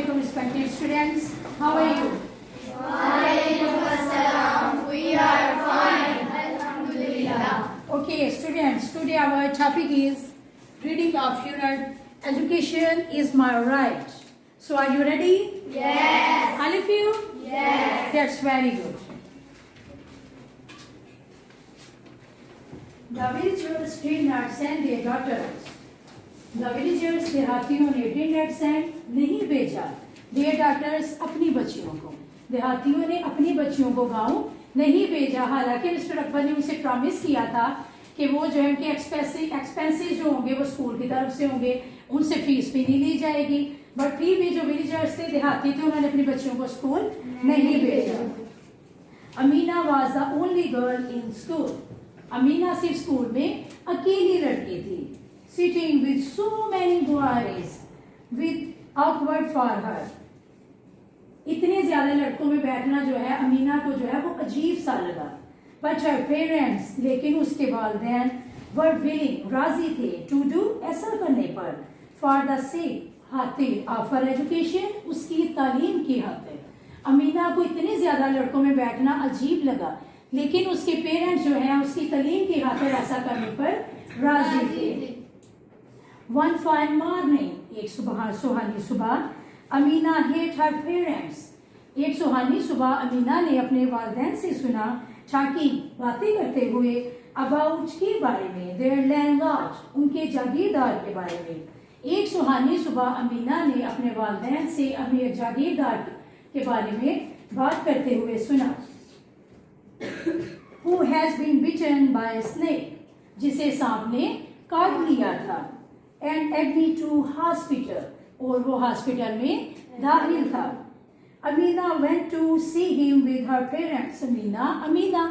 Assalamualaikum respected students. How are you? We are fine. Alhamdulillah. Okay students, today our topic is reading of unit Education is my right. So are you ready? Yes. All of you? Yes. That's very good. The villagers did not send their daughters. The villagers देहातियों ने did not send नहीं भेजा their daughters अपनी बच्चियों को. देहातियों ने अपनी बच्चियों को गाँव नहीं भेजा. हालांकि मिस्टर अकबर ने उनसे प्रॉमिस किया था कि वो जो है उनके एक्सपेंसेस जो होंगे वो स्कूल की तरफ से होंगे, उनसे फीस भी नहीं ली जाएगी. बट फिर भी जो विलेजर्स थे, देहाती थे, उन्होंने अपनी बच्चियों को स्कूल नहीं भेजा. Amina was the only girl in school. Amina सिर्फ स्कूल में अकेली लड़की थी. Sitting with so many boys with awkward for हर. इतने ज्यादा लड़कों में बैठना जो है अमीना को जो है वो अजीब सा लगा. बट हर पेरेंट्स, लेकिन उसके वालिदैन वर विलिंग, राजी थे, टू डू, ऐसा करने पर, फॉर द सेक, खातिर, ऑफ हर एजुकेशन, उसकी तालीम की खातिर. अमीना को इतने ज्यादा लड़कों में बैठना अजीब लगा, लेकिन उसके पेरेंट्स जो है उसकी तालीम की खातिर ऐसा करने पर राजी थे. वन फाइन मॉर्निंग, एक सुहानी सुबह, अमीना हेट हर पेरेंट्स. एक सुहानी सुबह अमीना ने अपने वालिदैन से सुना, टाकी, बातें करते हुए, अबाउट के बारे में, देयर लैंडलॉर्ड, उनके जागीरदार के बारे में. एक सुहानी सुबह अमीना ने अपने वालिदैन से अपने जागीरदार के बारे में बात करते हुए सुना. Who has been bitten by a snake, जिसे सांप ने काट लिया था. And admitted to hospital, और वो हॉस्पिटल में दाखिल था. Amina went to see him with her parents. Amina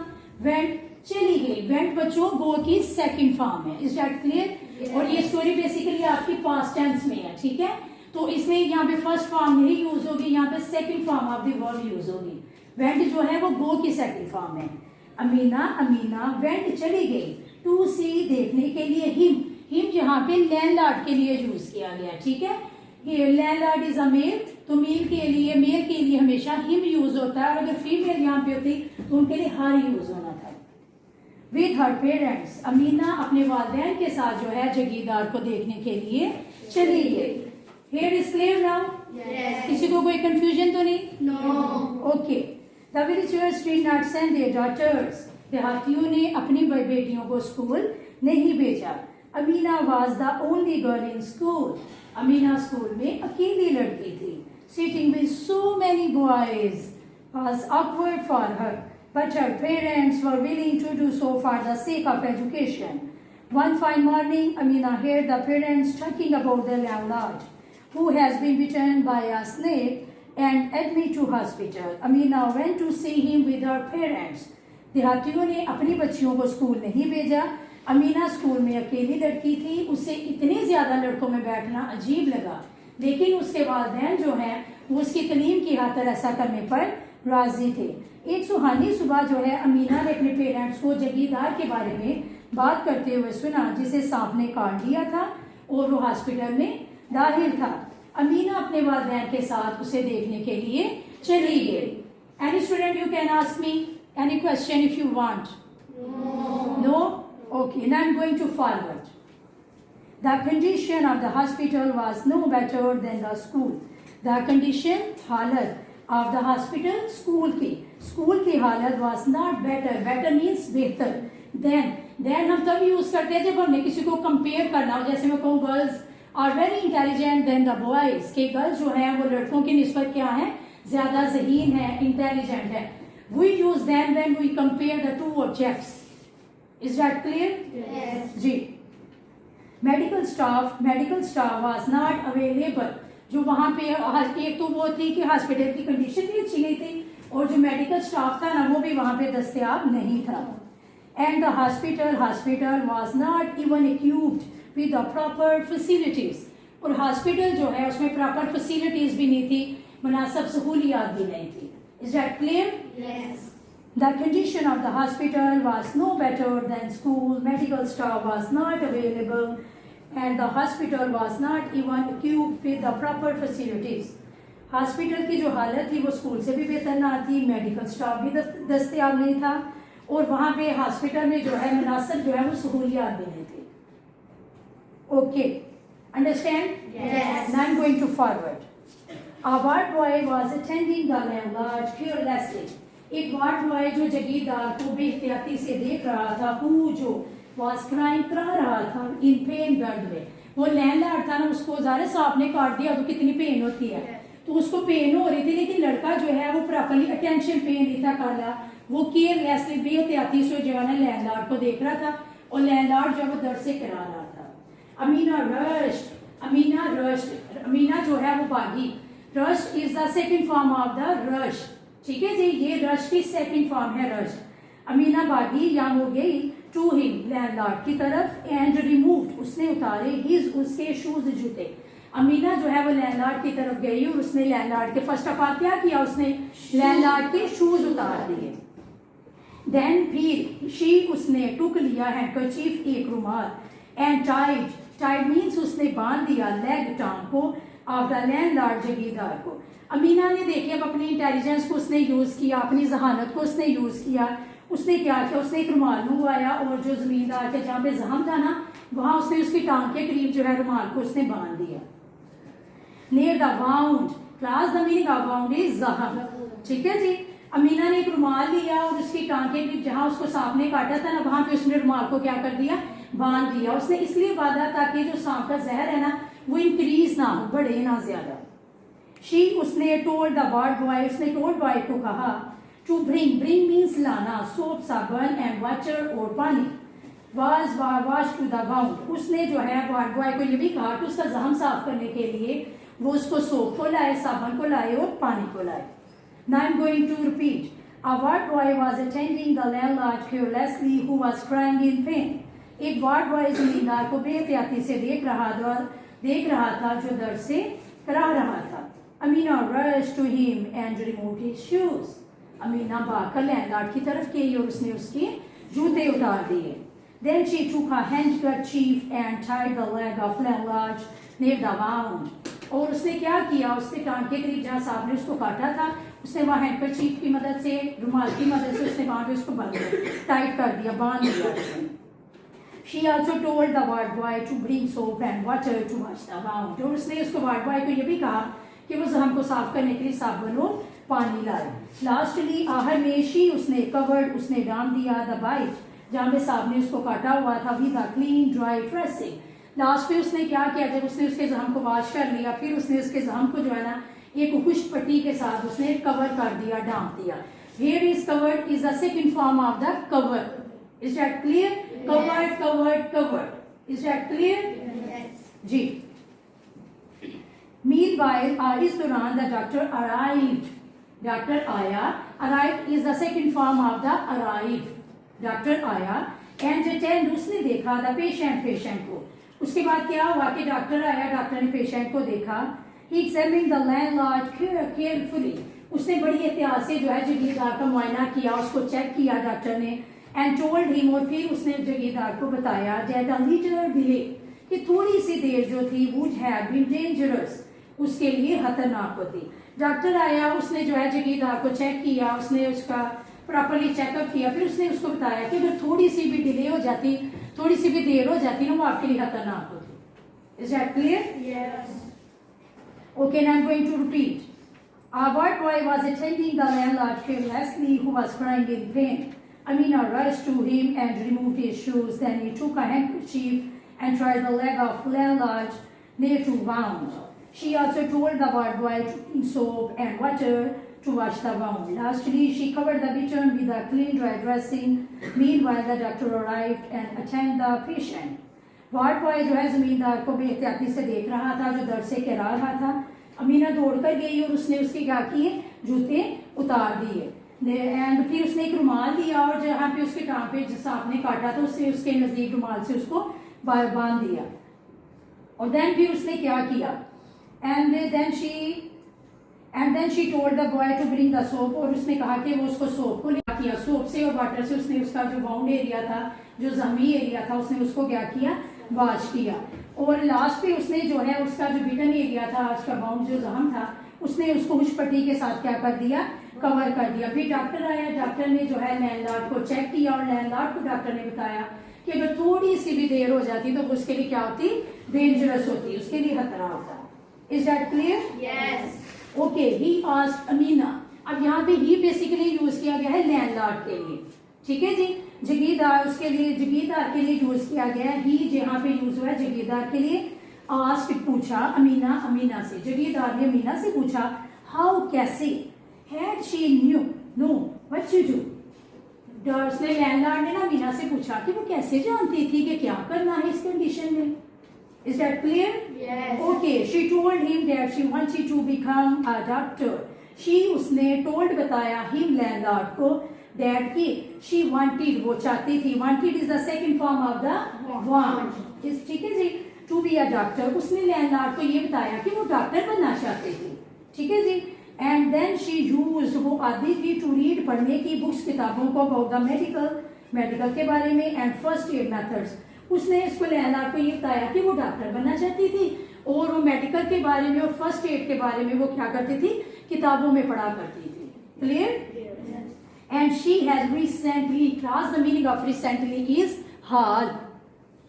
went, चली गई. went बच्चों गो की सेकंड फॉर्म है. Is that clear? और ये स्टोरी बेसिकली आपकी पास्ट टेंस में है, ठीक है. तो इसमें यहाँ पे फर्स्ट फॉर्म नहीं यूज होगी, यहाँ पे second form of the verb use होगी. वेंट जो है वो गो की सेकंड फॉर्म है. अमीना वेंट, चली गई, टू सी, देखने के लिए, हिम यहाँ पे लैंडलॉर्ड के लिए यूज किया गया, ठीक है. लैंडलॉर्ड इज अ मेल, तो मेल के लिए हमेशा हिम यूज होता है. और अगर फीमेल यहाँ पे होती तो उनके लिए हर यूज होना था. विद हर पेरेंट्स, अमीना अपने वालिदैन के साथ जो है जागीरदार को देखने के लिए चली गई. Here is clear now? किसी को कोई कंफ्यूजन तो नहीं? No. Okay. The villagers did not send their daughters, देहातियों ने अपनी बेटियों को स्कूल नहीं भेजा. Amina was the only girl in school. Amina school में अकेली लड़की थी. Sitting with so many boys was awkward for her, but her parents were willing to do so for the sake of education. One fine morning, Amina heard the parents talking about their landlord, who has been bitten by a snake and admitted to hospital. Amina went to see him with her parents. देहातियों ने अपनी बच्चियों को school नहीं भेजा. Amina school में अकेली लड़की थी. उसे इतने ज्यादा लड़कों में बैठना अजीब लगा, लेकिन उसके वालिदैन जो हैं वो उसकी तालीम की खातिर ऐसा करने पर राजी थे. एक सुहानी सुबह जो है अमीना ने अपने पेरेंट्स को जागीरदार के बारे में बात करते हुए सुना, जिसे सांप ने काट लिया था और वो हॉस्पिटल में दाखिल था. अमीना अपने वालिदैन के साथ उसे देखने के लिए चली गई. Any student, you can ask me any question if you want. No? Okay, now I'm going to forward. The condition of the hospital was no better than the school. The condition, हालत, of the hospital, school की हालत was not better. Better means बेहतर. Then हम तब use करते हैं जब हमने किसी को कंपेयर करना हो. जैसे मैं कहूँ girls are very intelligent then the boys, के गर्ल्स जो है वो लड़कों की निस्बत क्या है, ज्यादा ज़हीन है, इंटेलिजेंट है. We use them when we compare the two objects. Is that clear? Yes. जी. Medical staff was not available. जो वहाँ पे एक तो वो थी कि हॉस्पिटल की कंडीशन भी अच्छी नहीं थी, और जो मेडिकल स्टाफ था ना वो भी वहाँ पे दस्तयाब नहीं था. And the hospital was not even equipped with the proper facilities. और हॉस्पिटल जो है उसमें प्रॉपर फैसिलिटीज भी नहीं थी, मुनासिब सहूलियात भी नहीं थी. Is that clear? Yes. The condition of the hospital was no better than school. Medical staff was not available, and the hospital was not even equipped with the proper facilities. Hospital की जो हालत थी वो school से भी बेहतर ना थी, मेडिकल स्टाफ भी दस्तयाब नहीं था और वहाँ पे हॉस्पिटल में जो है मुनासिब जो है वो सहूलियात भी नहीं थी। Okay, understand? Yes. Now I'm going to forward. A ward boy was attending the landlord carelessly. एक वार्ड बॉय जो जगीरदार को बेहतियाती से देख रहा था, who जो was crying करा रहा था in pain, दर्द में। वो लैंडलॉर्ड था ना, उसको ज़ाहिर से आपने काट दिया तो कितनी पेन होती है, तो उसको पेन हो रही थी, लेकिन लड़का जो है वो प्रॉपरली अटेंशन पे नहीं था कर रहा, वो केयरलेसली बेहतियाती से जो है ना लैंडलॉर्ड को देख रहा था और लैंडलॉर्ड जो है वो दर्द से करा रहा था। अमीना जो है वो भागी। Rush is the second form of the rush, ठीक है जी, ये रश की सेकंड फॉर्म है रश। अमीना भागी या हो गई टू हिम लैंडलॉर्ड की तरफ एंड रिमूव्ड, उसने उतारे हिज उसके शूज जूते। अमीना जो है वो लैंडलॉर्ड की तरफ गई और उसने लैंडलॉर्ड के फर्स्ट ऑफ ऑल क्या किया, उसने लैंडलॉर्ड के शूज उतार दिए। देन फिर शी उसने टुक लिया हैंडकरचीफ एक रुमाल एंड टाइड मीन्स उसने बांध दिया लेग टांग को ऑफ द लैंडलॉर्ड जगीरदार को। अमीना ने देखिए अब अपनी इंटेलिजेंस को उसने यूज किया, अपनी जहानत को उसने यूज किया। उसने क्या किया, उसने एक रुमाल मंगवाया और जो जमींदार के जहाँ पे जहम था ना वहां उसने उसकी टांग के करीब जो है रुमाल को उसने बांध दिया। Near the wound, class the meaning of wound is जहम, ठीक है जी। अमीना ने एक रुमाल लिया और उसकी टांग के करीब जहाँ उसको सांप ने काटा था ना वहां पे उसने रुमाल को क्या कर दिया, बांध दिया। उसने इसलिए बांधा ताकि जो सांप का जहर है ना वो इंक्रीज ना हो, बढ़े ना ज्यादा। शी उसने टोल्ड द वार्ड बॉय, उसने टोल्ड बॉय को कहा टू ब्रिंग मीन्स लाना, सोप साबुन एंड वाटर और पानी। वाश टू द वाउंड, उसने जो है वार्ड बॉय को ये भी कहा कि उसका जहम साफ करने के लिए वो उसको सोप को लाए, साबुन को लाए और पानी को लाए। Now I'm going to repeat. A ward boy was attending the landlord carelessly who was crying in pain. एक वार्ड बॉय जमींदार को बेहतियाती से देख रहा था जो दर्द से करा रहा था। Amina rushed to him and removed his shoes. Amina भागकर लैंडलॉर्ड की तरफ गई और उसने उसके जूते उतार दिए। Then she took her handkerchief and tied the leg of landlord near the wound. और उसने क्या किया, उसके टांग के करीब जहाँ सांप ने उसको काटा था उसने वहाँ हैंडकरचीफ की मदद से, रुमाल की मदद से उसने वहाँ पे उसको टाइट कर दिया, बांध दिया। She also told the ward boy to bring soap and water to wash the wound. और उसने उसको वार्ड बॉय को ये भी कहा कि वो जख्म को साफ करने के लिए साबुन और पानी लाए। लास्टली आहर में शी उसने कवर्ड, उसने डाल दिया द बाइट, जहाँ पे सांप ने उसको काटा हुआ था, with the clean dry dressing. Last पे उसने क्या किया, जब उसने उसके जख्म को वॉश कर लिया फिर उसने उसके जख्म को जो है ना एक खुश्क पट्टी के साथ उसने कवर कर दिया, ढांप दिया। Here is covered is the second form of the cover. Is that clear? Covered, covered, covered. Is that clear? Yes. Ji. Meanwhile, इस दौरान the doctor arrived. डॉक्टर आया। Arrived is the second form of the arrive. Doctor आया and attend, उसने देखा the patient को। उसके बाद क्या हुआ कि डॉक्टर आया, डॉक्टर ने पेशेंट को देखा। He examined the landlord carefully. उसने बड़ी एहतियात से जो है जगीरदार का मुआयना किया, उसको चेक किया डॉक्टर ने। And told him, और फिर उसने जगीरदार को बताया that a little delay, कि थोड़ी सी देर जो थी would have been dangerous, उसके लिए खतरनाक होती। डॉक्टर आया, उसने जो है जगीरदार को चेक किया, उसने उसका प्रॉपरली चेकअप किया, फिर उसने उसको बताया कि अगर थोड़ी सी भी डिले हो जाती, थोड़ी सी भी देर हो जाती ना वो आपके लिए खतरनाक होती। Is that clear? Yes. Okay, now I'm going to repeat. A ward boy was attending the landlord carelessly who was crying in pain. Amina rushed to him and removed his shoes. Then he took a handkerchief and tried the leg of landlord near to wound. She also told the ward boy to bring soap and water to wash the wound. Lastly, she covered the bittern with a clean dry dressing. Meanwhile, the doctor arrived and attended the patient. Ward boy जो है जमींदार को बेहतियाती से देख रहा था जो दर्द से करा रहा था। अमीना दौड़कर गई और उसने उसके क्या किए, जूते उतार दिए। एंड फिर उसने एक रुमाल दिया और जहाँ पे उसके टांग पे सांप ने काटा था उसने उसके नजदीक रुमाल से उसको बांध दिया। और देन फिर उसने क्या किया, and then she told the boy to bring the soap, और उसने कहा कि वो उसको सोप को लिया किया, सोप से और वाटर से उसने उसका जो वाउंड एरिया था, जो जमी एरिया था, उसने उसको क्या किया, वॉश किया। और लास्ट पे उसने जो है उसका जो बिटन एरिया था, उसका वाउंड जो जहम था उसने उसको हुशपट्टी के साथ क्या कर दिया, कवर कर दिया। फिर डॉक्टर आया, डॉक्टर ने जो है लैंडलॉर्ड को चेक किया और लैंडलॉर्ड को डॉक्टर ने बताया कि अगर थोड़ी सी भी देर हो जाती तो उसके लिए क्या होती, डेंजरस होती, उसके लिए खतरा होता। Is that clear? Yes. Okay, he asked Amina. अब यहाँ पे ही बेसिकली यूज किया गया है लैंडलॉर्ड के लिए, ठीक है जी। जगीरदार, उसके लिए जगीरदार के लिए यूज किया गया है, ही जहाँ पे यूज हुआ है जगीरदार के लिए। आस्क्ड पूछा, अमीना, अमीना से, जगीरदार ने अमीना से पूछा, हाउ कैसे, had she knew know what you do. उसने लैंडलॉर्ड ने ना अमीना से पूछा कि वो कैसे जानती थी कि क्या करना है इस कंडीशन में। Is that clear? Yes. Okay, she told him that she wanted to become a doctor. She, उसने told बताया him landlord को that कि she wanted, वो चाहती थी, wanted is the second form of the want. इस, ठीक है जी, to be a doctor. उसने landlord को ये बताया कि वो डॉक्टर बनना चाहती थी, ठीक है जी। And then she used, वो आदि थी to read, पढ़ने की बुक्स, किताबों को about the मेडिकल के बारे में and first aid methods. उसने इसको लैंडलॉर्ड को ये बताया कि वो डॉक्टर बनना चाहती थी और वो मेडिकल के बारे में और फर्स्ट एड के बारे में वो क्या करती थी, किताबों में पढ़ा करती थी। Clear? And she has recently, class the meaning of recently is हाल,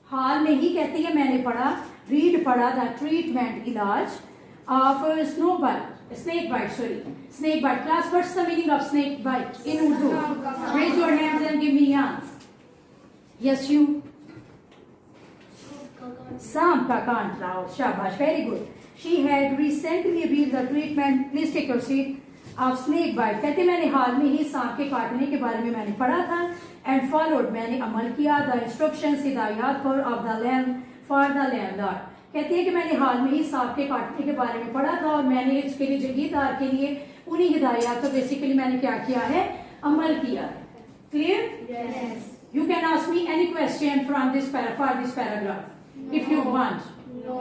हाल में ही कहती है मैंने पढ़ा, रीड पढ़ा, द ट्रीटमेंट, इलाज of snake bite, snake bite. Class what's the meaning of snake bite in Urdu? Raise your hands and give me answer. Yes you, सांप का कांटना, शाबाश, very good. She had recently read the treatment, please take your seat, of snake bite. कहते मैंने हाल में ही सांप के काटने के बारे में मैंने पढ़ा था। एंड फॉलोड, मैंने अमल किया, द इंस्ट्रक्शंस, हिदायत पर, of the land for the landlord. कहती है कि मैंने हाल में ही सांप के काटने के बारे में पढ़ा था और मैंने इसके लिए जगीरदार के लिए उन्हीं हिदायत तो बेसिकली मैंने क्या किया है, अमल किया है। Clear? Yes. You can ask me any question from this for this paragraph if you want. No.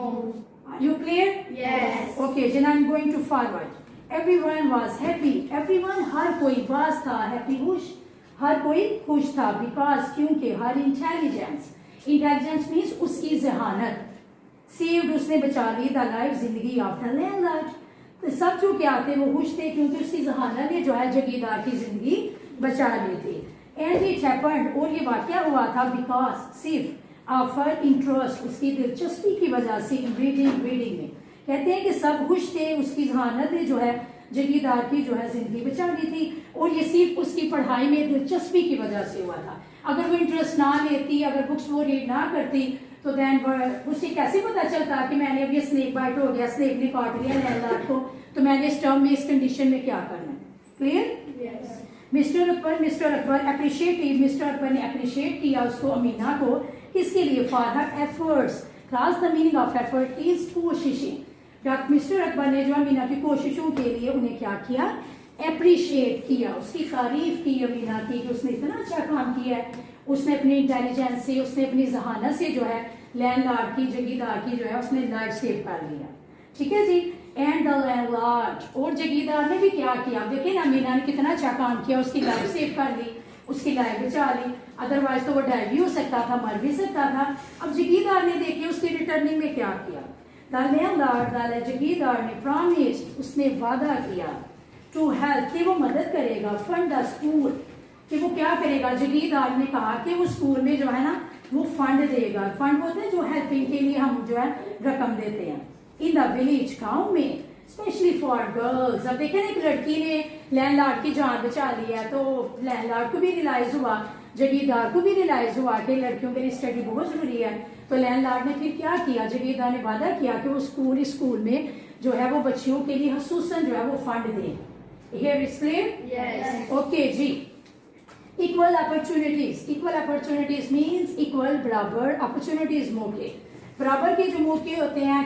Are you clear? Yes. Okay, then I'm going to forward. Everyone was happy. Everyone, हर कोई, was था, happy, खुश, हर कोई खुश था, because, क्योंकि, her intelligence, intelligence means उसकी जहानत, saved, उसने बचा ली, the life, जिंदगी of the landlord। तो सब जो क्या थे वो खुश थे क्योंकि उसकी जहानत ने जो है जगीरदार की जिंदगी बचा ली थी। And it happened, और ये वाकया हुआ था, because, सिर्फ of her interest, उसकी दिलचस्पी की वजह से, रीडिंग में। कहते हैं कि सब खुश थे, उसकी जहानत ने जो है जगीरदार की जो है जिंदगी बचा ली थी और ये सिर्फ उसकी पढ़ाई में दिलचस्पी की वजह से हुआ था। अगर वो इंटरेस्ट ना लेती, अगर बुक्स वो रीड ना करती तो देन उसे कैसे पता चलता कि मैंने अब ये स्नेक बाइट हो गया, स्नेक ने काट लिया लैंडलॉर्ड को, तो मैंने इस टर्म में, इस कंडीशन में क्या करना है। Clear? Yes. Mister Akbar appreciated, mister Akbar ने अप्रिशिएट किया उसको, अमीना को, किसके लिए, for her efforts. Class the meaning of effort is कोशिशें। मिस्टर अकबर ने जो अमीना की कोशिशों के लिए उन्हें क्या किया, अप्रिशिएट किया, उसकी तारीफ की अमीना की कि उसने इतना अच्छा काम किया है, उसने अपनी इंटेलिजेंस से, उसने अपनी जहानत से जो है लैंडलॉर्ड की, जगीरदार की जो है उसने लाइफ सेव कर लिया। ठीक है जी। एंड द लैंडलॉर्ड, और जगीरदार ने भी क्या किया, देखिए ना अमीना ने कितना अच्छा काम किया, उसकी लाइफ सेव कर ली, उसकी लाइफ बचा ली, अदरवाइज तो वो डाई भी हो सकता था, मर भी सकता था। अब जगीरदार ने देखिए उसकी रिटर्निंग में क्या किया, द लैंडलॉर्ड, जगीरदार ने प्रॉमिस्ड, उसने वादा किया, टू हेल्प, कि वो मदद करेगा, फंड द स्कूल, कि वो क्या करेगा, जगीरदार ने कहा कि वो स्कूल में जो है ना वो फंड देगा। फंड होता है जो हेल्पिंग के लिए हम जो है रकम देते हैं। इन द विलेज, गाँव में, स्पेशली फॉर गर्ल्स। अब देखें ना, एक लड़की ने लैंडलॉर्ड की जान बचा ली है तो लैंडलॉर्ड को भी रियलाइज हुआ, जगीरदार को भी रियलाइज हुआ कि लड़कियों के लिए स्टडी बहुत जरूरी है। तो लैंडलॉर्ड ने फिर क्या किया, जगीरदार ने वादा किया कि वो स्कूल में जो है वो बच्चियों के लिए खसूसन जो है वो फंड दे। Here is clear? Yes. Okay जी। इक्वल अपॉर्चुनिटीज मीन्स इक्वल, बराबर, अपॉर्चुनिटीज मौके, बराबर के जो मौके होते हैं।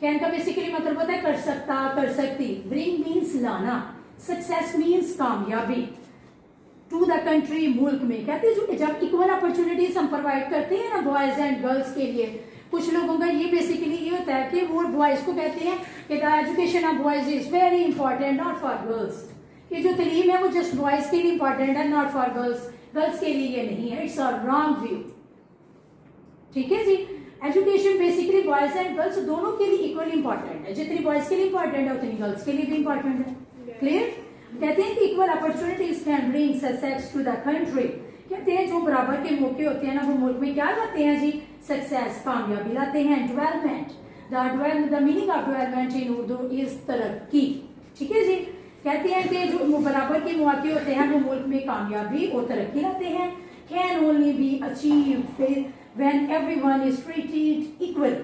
कैन का बेसिकली मतलब होता है कर सकता, कर सकती। ब्रिंग मीन्स लाना, सक्सेस मीन्स कामयाबी, टू द कंट्री, मुल्क में। कहते हैं जब इक्वल अपॉर्चुनिटीज हम प्रोवाइड करते हैं ना बॉयज एंड गर्ल्स के लिए, कुछ लोगों का ये बेसिकली ये होता है कि वो बॉयज को कहते हैं कि the education of boys is very important, not for girls, कि जो तालीम है वो जस्ट बॉयज के लिए इंपॉर्टेंट है, नॉट फॉर गर्ल्स, गर्ल्स के लिए ये नहीं है। It's a wrong view. ठीक है जी। Education basically boys and girls दोनों के लिए इक्वली इंपॉर्टेंट है, जितनी बॉयज के लिए इंपॉर्टेंट है उतनी गर्ल्स के लिए भी इंपॉर्टेंट है। क्लियर? कहते हैं कि equal opportunities can bring success to the country. कहते हैं जो बराबर के मौके होते हैं ना वो मुल्क में क्या लाते हैं जी? सक्सेस, कामयाबी लाते हैं। Development, the meaning of development in Urdu is तरक्की। ठीक है जी। कहते हैं कि जो बराबर के मौके होते हैं वो मुल्क में कामयाबी और तरक्की लाते हैं। Can only be achieved when everyone is treated equally.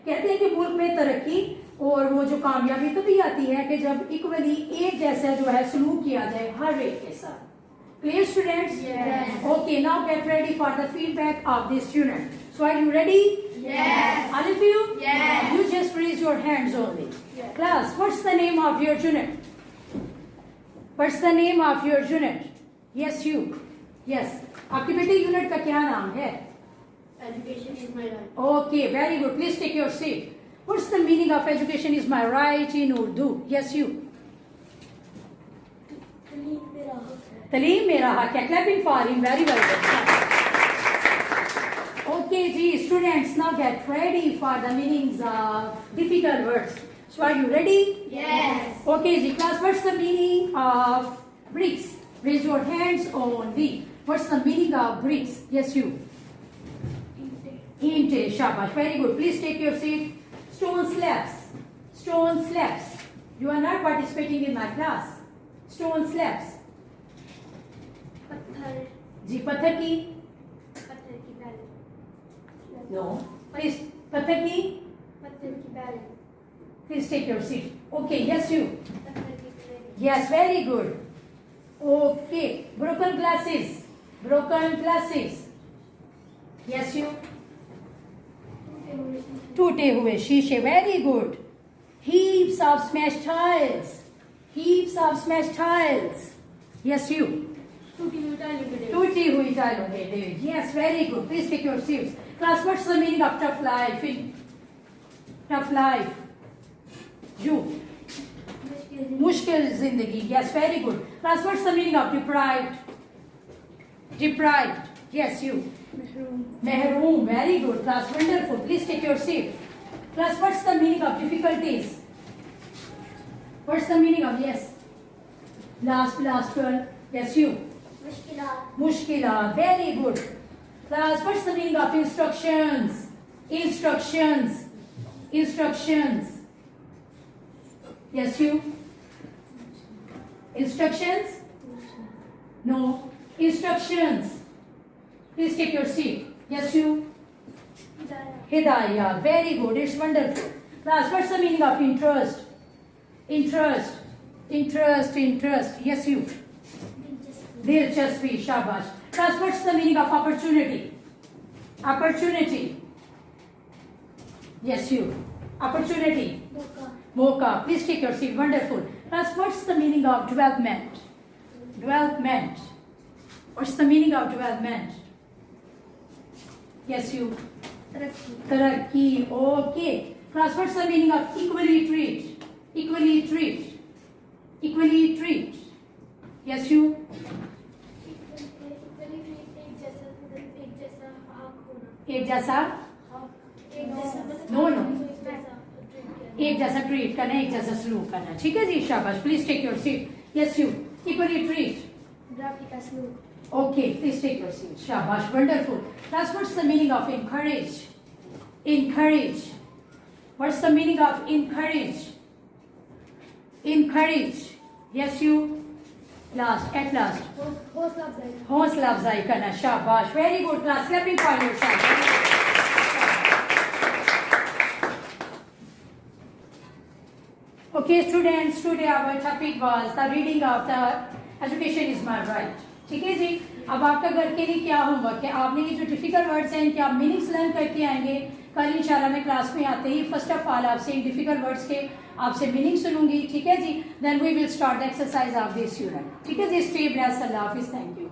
कहते हैं कि मुल्क में तरक्की और वो जो कामयाबी तो भी आती है कि जब इक्वली एक जैसा जो है सलूक किया जाए हर एक के साथ। Clear, students? Yes. Okay, now get ready for the feedback of the student. So are you ready? Yes. All of you? Yes. You just raise your hands only. Yes. Class, what's the name of your unit? What's the name of your unit? Yes, you. Yes. आपकी बेटी unit का क्या नाम है? Education is my right. Okay, very good. Please take your seat. What's the meaning of education is my right in Urdu? Yes, you. तलीम मेरा हक है। Clapping for him. Very well done. Okay, ji, students, now get ready for the meanings of difficult words. So, are you ready? Yes. Okay, ji, class, what's the meaning of bricks? Raise your hands only. What's the meaning of bricks? Yes, you. Inte, shabash. Very good. Please take your seat. Stone slabs. Stone slabs. You are not participating in my class. Stone slabs. पत्थर जी, पत्थर की? Barrel. No. Please, पत्थर की? पत्थर की barrel. Please take your seat. Okay, yes, you. पत्थर की barrel. Yes, very good. Okay, broken glasses. Broken glasses. Yes, you. टूटे हुए शीशे. Very good. Heaps of smashed tiles. Heaps of smashed tiles. Yes, you. टूटी हुई टाइलों के ढेर। टूटी हुई टाइलों के ढेर. Yes, very good. Please take your seats. Class, what's the meaning of tough life? Tough life. You. मुश्किल जिंदगी. Yes, very good. Class, what's the meaning of deprived? Deprived. Yes, you. Mehroom. Very good. Class, wonderful. Please take your seat. Class, what's the meaning of difficulties? What's the meaning of yes? Last one. Yes, you. मुश्किलात। Mushkila. Very good. Class, what's the meaning of instructions? Instructions. Instructions. Yes, you. Instructions? No. Instructions. Please take your seat. Yes, you. Hidayah. Very good. It's wonderful. Class, what's the meaning of interest? Interest. Interest. Interest. Yes, you. Dilchaspi. Shabash. Class, what's the meaning of opportunity? Opportunity. Yes, you. Opportunity. मौका। Mocha. Please take your seat. Wonderful. Class, what's the meaning of development? Development. What's the meaning of development? Yes, you. तरक्की। Taraqi. Okay. Class, what's the meaning of equally treat? Equally treat. Equally treat. Yes, you. एक जैसा No, no. एक जैसा treat करना, एक जैसा सलूक करना. ठीक है जी, शाबाश. Please take your seat. Yes, you. Equally treat. Okay, please take your seat. Shabash, wonderful. Class, what's the meaning of encourage? Encourage. What's the meaning of encourage? Encourage. Yes, you. Last, at last. हौसला अफजाई करना. शाबाश. Very good. Class, clapping for yourself. Okay, students. Today our topic was the reading of the education is my right. ठीक है जी. अब आपका घर के लिए क्या होमवर्क है? आपने ये जो डिफिकल्ट वर्ड्स हैं इनके आप मीनिंग्स लर्न करके आएंगे. कल इंशाल्लाह मैं क्लास में आते ही फर्स्ट ऑफ ऑल आपसे इन डिफिकल्ट वर्ड्स के आपसे मीनिंग सुनूंगी. ठीक है जी. Then we will start the exercise of this unit. ठीक है जी. Stay blessed. अल्लाह हाफिज. Thank you.